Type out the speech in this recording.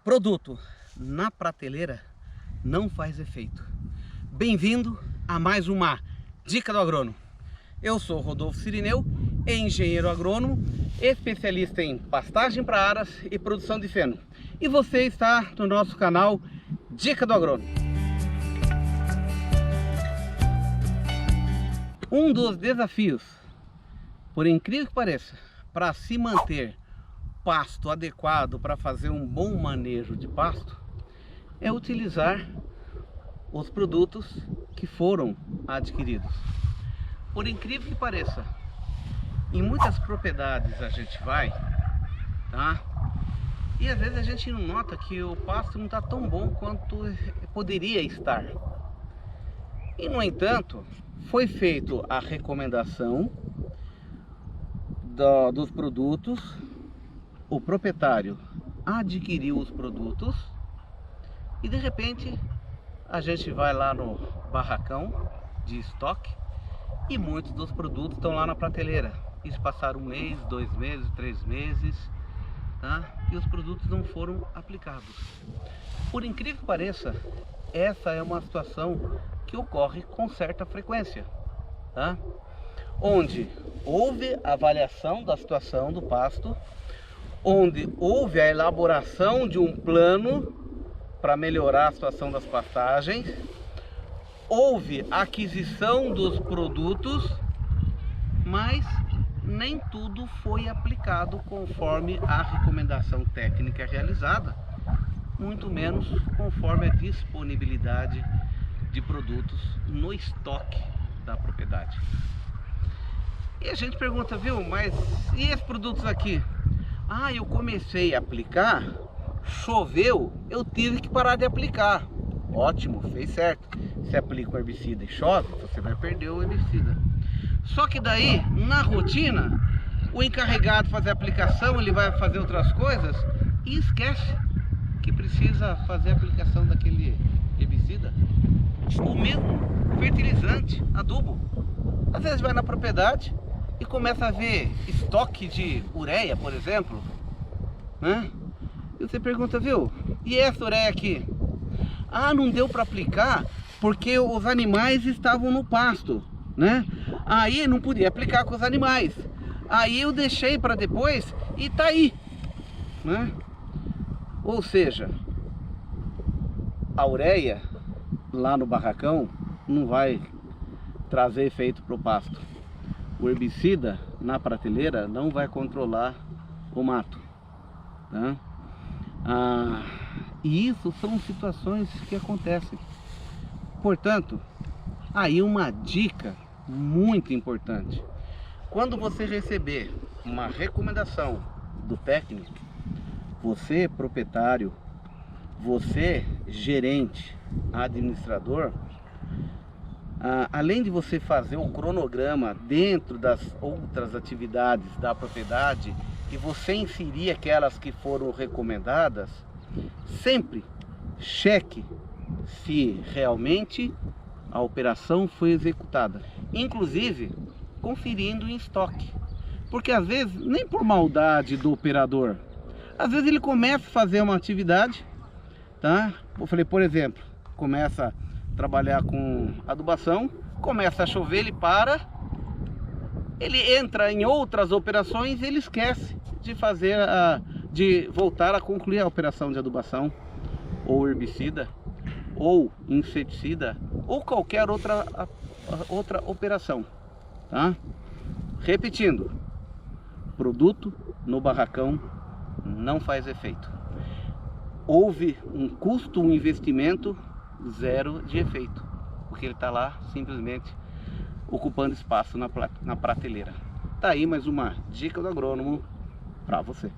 Produto na prateleira não faz efeito. Bem-vindo a mais uma Dica do Agrônomo. Eu sou Rodolfo Cirineu, engenheiro agrônomo, especialista em pastagem para aras e produção de feno. E você está no nosso canal Dica do Agrônomo. Um dos desafios, por incrível que pareça, para se manter pasto adequado para fazer um bom manejo de pasto, é utilizar os produtos que foram adquiridos. Por incrível que pareça, em muitas propriedades a gente vai, tá? E às vezes a gente não nota que o pasto não está tão bom quanto poderia estar. E no entanto, foi feita a recomendação dos produtos, o proprietário adquiriu os produtos e de repente a gente vai lá no barracão de estoque e muitos dos produtos estão lá na prateleira. Isso passaram 1 mês, 2 meses, 3 meses, tá? E os produtos não foram aplicados. Por incrível que pareça, essa é uma situação que ocorre com certa frequência, tá? Onde houve avaliação da situação do pasto, onde houve a elaboração de um plano para melhorar a situação das pastagens, houve aquisição dos produtos, mas nem tudo foi aplicado conforme a recomendação técnica realizada, muito menos conforme a disponibilidade de produtos no estoque da propriedade. E a gente pergunta, viu, mas e esses produtos aqui? Ah, eu comecei a aplicar, choveu, eu tive que parar de aplicar. Ótimo, fez certo. Se aplica o herbicida e chove, você vai perder o herbicida. Só que daí, na rotina, o encarregado de fazer a aplicação, ele vai fazer outras coisas e esquece que precisa fazer a aplicação daquele herbicida. O mesmo fertilizante, adubo. Às vezes vai na propriedade e começa a ver estoque de ureia, por exemplo, né? E você pergunta, viu, e essa ureia aqui? Ah, não deu para aplicar porque os animais estavam no pasto, né? Aí não podia aplicar com os animais. Aí eu deixei para depois e tá aí, né? Ou seja, a ureia lá no barracão não vai trazer efeito para o pasto. O herbicida na prateleira não vai controlar o mato, tá? E isso são situações que acontecem. Portanto, aí uma dica muito importante: quando você receber uma recomendação do técnico, você proprietário, você gerente, administrador, além de você fazer o cronograma dentro das outras atividades da propriedade e você inserir aquelas que foram recomendadas, sempre cheque se realmente a operação foi executada, inclusive conferindo em estoque, porque às vezes nem por maldade do operador, às vezes ele começa a fazer uma atividade, tá? Eu falei, por exemplo, começa a trabalhar com adubação, começa a chover, ele para, ele entra em outras operações, ele esquece de fazer de voltar a concluir a operação de adubação ou herbicida ou inseticida ou qualquer outra operação, tá? Repetindo, produto no barracão não faz efeito. Houve um custo, um investimento, zero de efeito, porque ele está lá simplesmente ocupando espaço na prateleira. Tá aí mais uma dica do agrônomo para você.